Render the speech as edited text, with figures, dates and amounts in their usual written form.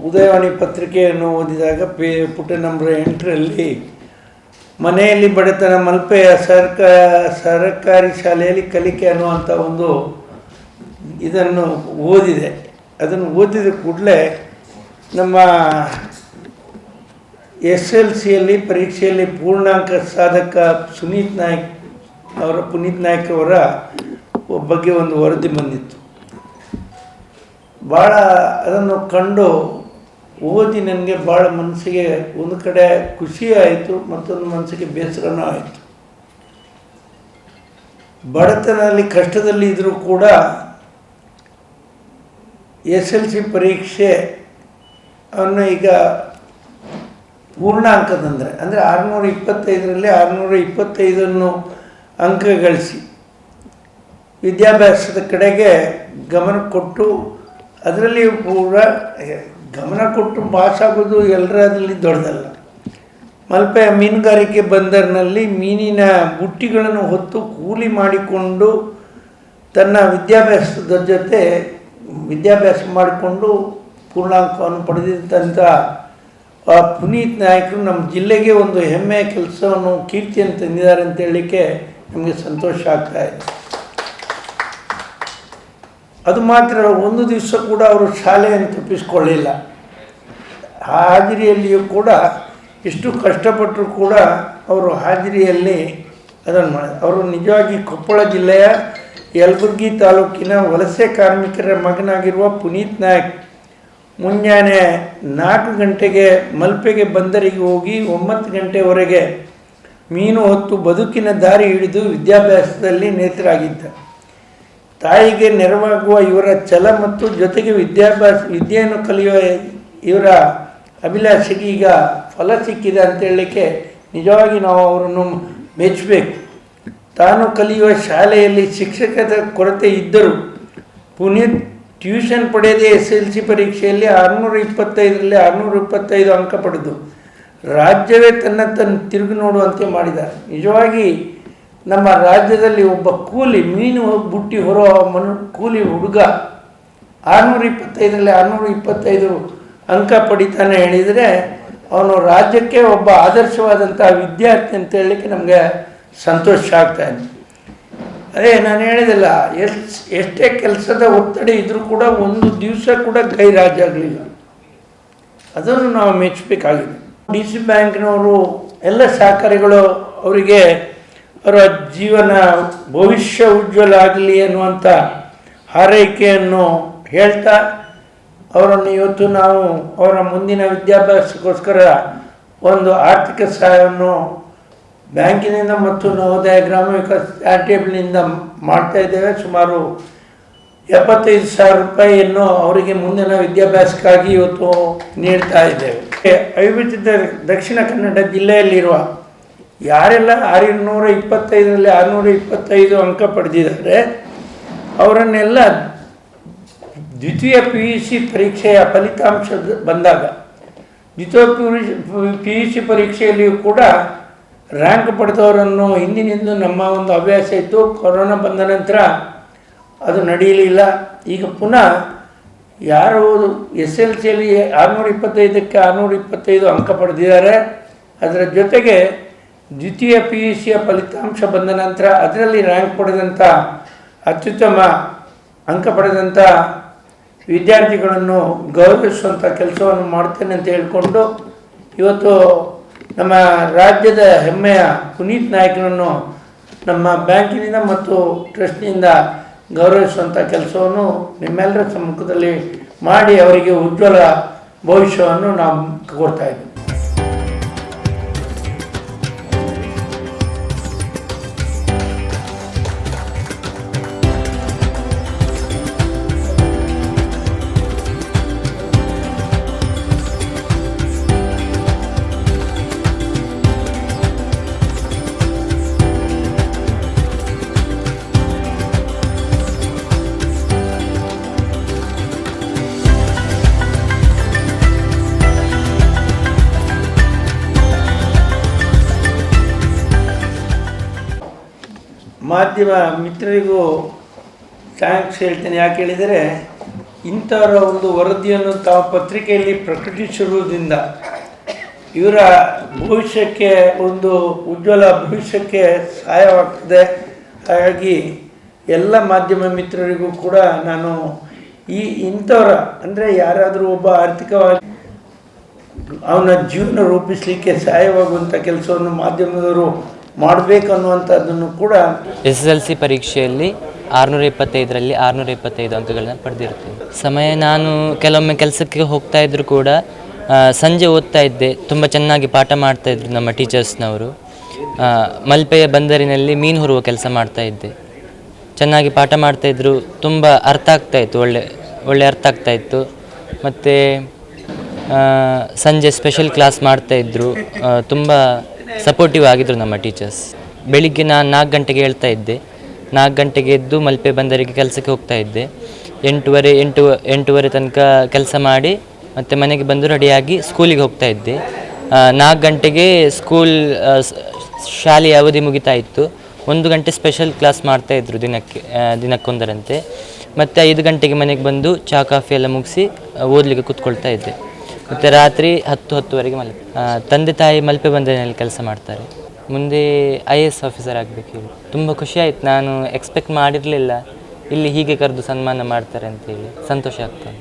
ಉದಯವಾಣಿ ಪತ್ರಿಕೆಯನ್ನು ಓದಿದಾಗ ಪುಟ ನಂಬರ್ 8ರಲ್ಲಿ ಮನೆಯಲ್ಲಿ ಬಡತನ ಮಲ್ಪೆಯ ಸರ್ಕಾರಿ ಶಾಲೆಯಲ್ಲಿ ಕಲಿಕೆ ಅನ್ನುವಂಥ ಒಂದು ಇದನ್ನು ಓದಿದೆ. ಅದನ್ನು ಓದಿದ ಕೂಡಲೇ ನಮ್ಮ SLCಯಲ್ಲಿ ಪರೀಕ್ಷೆಯಲ್ಲಿ ಪೂರ್ಣಾಂಕ ಸಾಧಕ ಪುನೀತ್ ನಾಯ್ಕ್ ಅವರ ಬಗ್ಗೆ ಒಂದು ವರದಿ ಬಂದಿತ್ತು. ಭಾಳ ಅದನ್ನು ಕಂಡು ಓದಿ ನನಗೆ ಭಾಳ ಮನಸ್ಸಿಗೆ ಒಂದು ಕಡೆ ಖುಷಿ ಆಯಿತು, ಮತ್ತೊಂದು ಮನಸ್ಸಿಗೆ ಬೇಸರನೂ ಆಯಿತು. ಬಡತನದಲ್ಲಿ ಕಷ್ಟದಲ್ಲಿ ಇದ್ದರೂ ಕೂಡ SLC ಪರೀಕ್ಷೆ ಅನ್ನು ಈಗ ಪೂರ್ಣಾಂಕದಂದರೆ ಅಂದರೆ 625ರಲ್ಲಿ 625 ಅಂಕ ಗಳಿಸಿ ವಿದ್ಯಾಭ್ಯಾಸದ ಕಡೆಗೆ ಗಮನ ಕೊಟ್ಟು ಅದರಲ್ಲಿ ಪೂರ ಗಮನ ಕೊಟ್ಟು ಪಾಸಾಗೋದು ಎಲ್ಲರಲ್ಲಿ ದೊಡ್ಡದಲ್ಲ. ಮಲ್ಪೆಯ ಮೀನುಗಾರಿಕೆ ಬಂದರಿನಲ್ಲಿ ಮೀನಿನ ಬುಟ್ಟಿಗಳನ್ನು ಹೊತ್ತು ಕೂಲಿ ಮಾಡಿಕೊಂಡು ತನ್ನ ವಿದ್ಯಾಭ್ಯಾಸದ ಜೊತೆ ವಿದ್ಯಾಭ್ಯಾಸ ಮಾಡಿಕೊಂಡು ಪೂರ್ಣಾಂಕವನ್ನು ಪಡೆದಿದ್ದಂಥ ಪುನೀತ್ ನಾಯ್ಕರು ನಮ್ಮ ಜಿಲ್ಲೆಗೆ ಒಂದು ಹೆಮ್ಮೆಯ ಕೆಲಸವನ್ನು ಕೀರ್ತಿಯನ್ನು ತಂದಿದ್ದಾರೆ ಅಂತ ಹೇಳಲಿಕ್ಕೆ ನಮಗೆ ಸಂತೋಷ ಆಗ್ತಾಯಿದೆ. ಅದು ಮಾತ್ರ ಒಂದು ದಿವಸ ಕೂಡ ಅವರು ಶಾಲೆಯನ್ನು ತಪ್ಪಿಸ್ಕೊಳ್ಳಿಲ್ಲ. ಹಾಜರಿಯಲ್ಲಿಯೂ ಕೂಡ ಎಷ್ಟು ಕಷ್ಟಪಟ್ಟರೂ ಕೂಡ ಅವರು ಹಾಜರಿಯಲ್ಲಿ ಅದನ್ನು ಮಾಡಿದ್ರು. ಅವರು ನಿಜವಾಗಿ ಕೊಪ್ಪಳ ಜಿಲ್ಲೆಯ ಯಲಬುರ್ಗಿ ತಾಲೂಕಿನ ವಲಸೆ ಕಾರ್ಮಿಕರ ಮಗನಾಗಿರುವ ಪುನೀತ್ ನಾಯ್ಕ್ ಮುಂಜಾನೆ 4 ಗಂಟೆಗೆ ಮಲ್ಪೆಗೆ ಬಂದರಿಗೆ ಹೋಗಿ 9 ಗಂಟೆವರೆಗೆ ಮೀನು ಹೊತ್ತು ಬದುಕಿನ ದಾರಿ ಹಿಡಿದು ವಿದ್ಯಾಭ್ಯಾಸದಲ್ಲಿ ನೇತರಾಗಿದ್ದ. ತಾಯಿಗೆ ನೆರವಾಗುವ ಇವರ ಛಲ ಮತ್ತು ಜೊತೆಗೆ ವಿದ್ಯೆಯನ್ನು ಕಲಿಯುವ ಇವರ ಅಭಿಲಾಷೆಗೆ ಈಗ ಫಲ ಸಿಕ್ಕಿದೆ ಅಂತ ಹೇಳಲಿಕ್ಕೆ ನಿಜವಾಗಿ ನಾವು ಅವರನ್ನು ಮೆಚ್ಚಬೇಕು. ತಾನು ಕಲಿಯುವ ಶಾಲೆಯಲ್ಲಿ ಶಿಕ್ಷಕರ ಕೊರತೆ ಇದ್ದರೂ ಪುನೀತ್ ಟ್ಯೂಷನ್ ಪಡೆಯದೆ SLC ಪರೀಕ್ಷೆಯಲ್ಲಿ 625ರಲ್ಲಿ 625 ಅಂಕ ಪಡೆದು ರಾಜ್ಯವೇ ತನ್ನ ತಿರುಗಿ ನೋಡುವಂತೆ ಮಾಡಿದ್ದಾರೆ. ನಿಜವಾಗಿ ನಮ್ಮ ರಾಜ್ಯದಲ್ಲಿ ಒಬ್ಬ ಕೂಲಿ ಮೀನು ಬುಟ್ಟಿ ಹೊರೋ ಕೂಲಿ ಹುಡುಗ 625ರಲ್ಲಿ 625 ಅಂಕ ಪಡಿತಾನೆ ಹೇಳಿದರೆ ಅವನು ರಾಜ್ಯಕ್ಕೆ ಒಬ್ಬ ಆದರ್ಶವಾದಂಥ ವಿದ್ಯಾರ್ಥಿ ಅಂತ ಹೇಳಲಿಕ್ಕೆ ನಮಗೆ ಸಂತೋಷ ಆಗ್ತಾಯಿದೆ. ಅದೇ ನಾನು ಹೇಳಿದಲ್ಲ, ಎಷ್ಟೇ ಕೆಲಸದ ಒತ್ತಡ ಇದ್ದರೂ ಕೂಡ ಒಂದು ದಿವಸ ಕೂಡ ಗೈರಾಜಾಗಲಿಲ್ಲ. ಅದನ್ನು ನಾವು ಮೆಚ್ಚಬೇಕಾಗಿದೆ. DC ಬ್ಯಾಂಕ್ನವರು ಎಲ್ಲ ಸಹಕಾರಿಗಳು ಅವರಿಗೆ ಅವರ ಜೀವನ ಭವಿಷ್ಯ ಉಜ್ವಲ ಆಗಲಿ ಅನ್ನುವಂಥ ಹಾರೈಕೆಯನ್ನು ಹೇಳ್ತಾ ಅವರನ್ನು ಇವತ್ತು ನಾವು ಅವರ ಮುಂದಿನ ವಿದ್ಯಾಭ್ಯಾಸಕ್ಕೋಸ್ಕರ ಒಂದು ಆರ್ಥಿಕ ಸಹಾಯವನ್ನು ಬ್ಯಾಂಕಿನಿಂದ ಮತ್ತು ನವೋದಯ ಗ್ರಾಮ ವಿಕಾಸ ಚಾರಿಟೇಬಲ್ನಿಂದ ಮಾಡ್ತಾಯಿದ್ದೇವೆ. ಸುಮಾರು 75,000 ರೂಪಾಯಿಯನ್ನು ಅವರಿಗೆ ಮುಂದಿನ ವಿದ್ಯಾಭ್ಯಾಸಕ್ಕಾಗಿ ಇವತ್ತು ನೀಡ್ತಾ ಇದ್ದೇವೆ. ಅವಿಭಜಿತ ದಕ್ಷಿಣ ಕನ್ನಡ ಜಿಲ್ಲೆಯಲ್ಲಿರುವ ಯಾರೆಲ್ಲ 625ರಲ್ಲಿ 625 ಅಂಕ ಪಡೆದಿದ್ದಾರೆ ಅವರನ್ನೆಲ್ಲ ದ್ವಿತೀಯ PUC ಪರೀಕ್ಷೆಯ ಫಲಿತಾಂಶ ಬಂದಾಗ ದ್ವಿತೀಯ PUC ಪರೀಕ್ಷೆಯಲ್ಲಿಯೂ ಕೂಡ ರ್ಯಾಂಕ್ ಪಡೆದವರನ್ನು ಹಿಂದಿನಿಂದ ನಮ್ಮ ಒಂದು ಹವ್ಯಾಸ ಇತ್ತು. ಕೊರೋನಾ ಬಂದ ನಂತರ ಅದು ನಡೆಯಲಿಲ್ಲ. ಈಗ ಪುನಃ ಯಾರು SLCಯಲ್ಲಿ 625ಕ್ಕೆ 625 ಅಂಕ ಪಡೆದಿದ್ದಾರೆ, ಅದರ ಜೊತೆಗೆ ದ್ವಿತೀಯ PUCಯ ಫಲಿತಾಂಶ ಬಂದ ನಂತರ ಅದರಲ್ಲಿ ರ್ಯಾಂಕ್ ಪಡೆದಂಥ ಅತ್ಯುತ್ತಮ ಅಂಕ ಪಡೆದಂಥ ವಿದ್ಯಾರ್ಥಿಗಳನ್ನು ಗೌರವಿಸುವಂಥ ಕೆಲಸವನ್ನು ಮಾಡ್ತೇನೆ ಅಂತ ಹೇಳಿಕೊಂಡು ಇವತ್ತು ನಮ್ಮ ರಾಜ್ಯದ ಹೆಮ್ಮೆಯ ಪುನೀತ್ ನಾಯ್ಕನನ್ನು ನಮ್ಮ ಬ್ಯಾಂಕಿನಿಂದ ಮತ್ತು ಟ್ರಸ್ಟ್ನಿಂದ ಗೌರವಿಸುವಂಥ ಕೆಲಸವನ್ನು ನಿಮ್ಮೆಲ್ಲರ ಸಮ್ಮುಖದಲ್ಲಿ ಮಾಡಿ ಅವರಿಗೆ ಉಜ್ವಲ ಭವಿಷ್ಯವನ್ನು ನಾವು ಕೊಡ್ತಾ ಇದ್ದೀವಿ. ಮಾಧ್ಯಮ ಮಿತ್ರರಿಗೂ ಥ್ಯಾಂಕ್ಸ್ ಹೇಳ್ತೇನೆ. ಯಾಕೆ ಹೇಳಿದರೆ ಇಂಥವರ ಒಂದು ವರದಿಯನ್ನು ತಾವು ಪತ್ರಿಕೆಯಲ್ಲಿ ಪ್ರಕಟಿಸಿರುವುದರಿಂದ ಇವರ ಭವಿಷ್ಯಕ್ಕೆ ಒಂದು ಉಜ್ವಲ ಭವಿಷ್ಯಕ್ಕೆ ಸಹಾಯವಾಗ್ತದೆ. ಹಾಗಾಗಿ ಎಲ್ಲ ಮಾಧ್ಯಮ ಮಿತ್ರರಿಗೂ ಕೂಡ ನಾನು ಇಂಥವರ ಅಂದರೆ ಯಾರಾದರೂ ಒಬ್ಬ ಆರ್ಥಿಕವಾಗಿ ಅವನ ಜೀವನ ರೂಪಿಸಲಿಕ್ಕೆ ಸಹಾಯವಾಗುವಂಥ ಕೆಲಸವನ್ನು ಮಾಧ್ಯಮದವರು ಮಾಡಬೇಕನ್ನುವಂಥದ್ದನ್ನು ಕೂಡ SSLC ಪರೀಕ್ಷೆಯಲ್ಲಿ 625ರಲ್ಲಿ 625 ಅಂಕಗಳನ್ನ ಪಡೆದಿರ್ತೀನಿ. ಸಮಯ ನಾನು ಕೆಲವೊಮ್ಮೆ ಕೆಲಸಕ್ಕೆ ಹೋಗ್ತಾ ಇದ್ದರೂ ಕೂಡ ಸಂಜೆ ಓದ್ತಾ ಇದ್ದೆ. ತುಂಬ ಚೆನ್ನಾಗಿ ಪಾಠ ಮಾಡ್ತಾಯಿದ್ರು ನಮ್ಮ ಟೀಚರ್ಸ್ನವರು. ಮಲ್ಪೆಯ ಬಂದರಿನಲ್ಲಿ ಮೀನು ಹೊರುವ ಕೆಲಸ ಮಾಡ್ತಾಯಿದ್ದೆ. ಚೆನ್ನಾಗಿ ಪಾಠ ಮಾಡ್ತಾಯಿದ್ರು, ತುಂಬ ಅರ್ಥ ಆಗ್ತಾಯಿತ್ತು, ಒಳ್ಳೆ ಅರ್ಥ ಆಗ್ತಾಯಿತ್ತು. ಮತ್ತು ಸಂಜೆ ಸ್ಪೆಷಲ್ ಕ್ಲಾಸ್ ಮಾಡ್ತಾಯಿದ್ರು, ತುಂಬ ಸಪೋರ್ಟಿವ್ ಆಗಿದ್ದರು ನಮ್ಮ ಟೀಚರ್ಸ್. ಬೆಳಿಗ್ಗೆ ನಾನು 4 ಗಂಟೆಗೆ ಹೇಳ್ತಾ ಇದ್ದೆ. 4 ಗಂಟೆಗೆ ಎದ್ದು ಮಲ್ಪೆ ಬಂದರಿಗೆ ಕೆಲಸಕ್ಕೆ ಹೋಗ್ತಾ ಇದ್ದೆ. 8:30 ತನಕ ಕೆಲಸ ಮಾಡಿ ಮತ್ತು ಮನೆಗೆ ಬಂದು ರೆಡಿಯಾಗಿ ಸ್ಕೂಲಿಗೆ ಹೋಗ್ತಾ ಇದ್ದೆ. 4 ಗಂಟೆಗೆ ಶಾಲೆಯ ಅವಧಿ ಮುಗಿತಾ ಇತ್ತು. 1 ಗಂಟೆ ಸ್ಪೆಷಲ್ ಕ್ಲಾಸ್ ಮಾಡ್ತಾಯಿದ್ರು ದಿನಕ್ಕೊಂದರಂತೆ. ಮತ್ತು 5 ಗಂಟೆಗೆ ಮನೆಗೆ ಬಂದು ಚಹಾ ಕಾಫಿ ಎಲ್ಲ ಮುಗಿಸಿ ಓದಲಿಕ್ಕೆ ಕೂತ್ಕೊಳ್ತಾ ಇದ್ದೆ. ಮತ್ತು ರಾತ್ರಿ 10-10ವರೆಗೆ ತಂದೆ ತಾಯಿ ಮಲ್ಪೆ ಬಂದರಿನಲ್ಲಿ ಕೆಲಸ ಮಾಡ್ತಾರೆ. ಮುಂದೆ IAS ಆಫೀಸರ್ ಆಗಬೇಕು. ತುಂಬ ಖುಷಿ ಆಯಿತು. ನಾನು ಎಕ್ಸ್ಪೆಕ್ಟ್ ಮಾಡಿರಲಿಲ್ಲ ಇಲ್ಲಿ ಹೀಗೆ ಕರೆದು ಸನ್ಮಾನ ಮಾಡ್ತಾರೆ ಅಂತೇಳಿ. ಸಂತೋಷ ಆಗ್ತದೆ.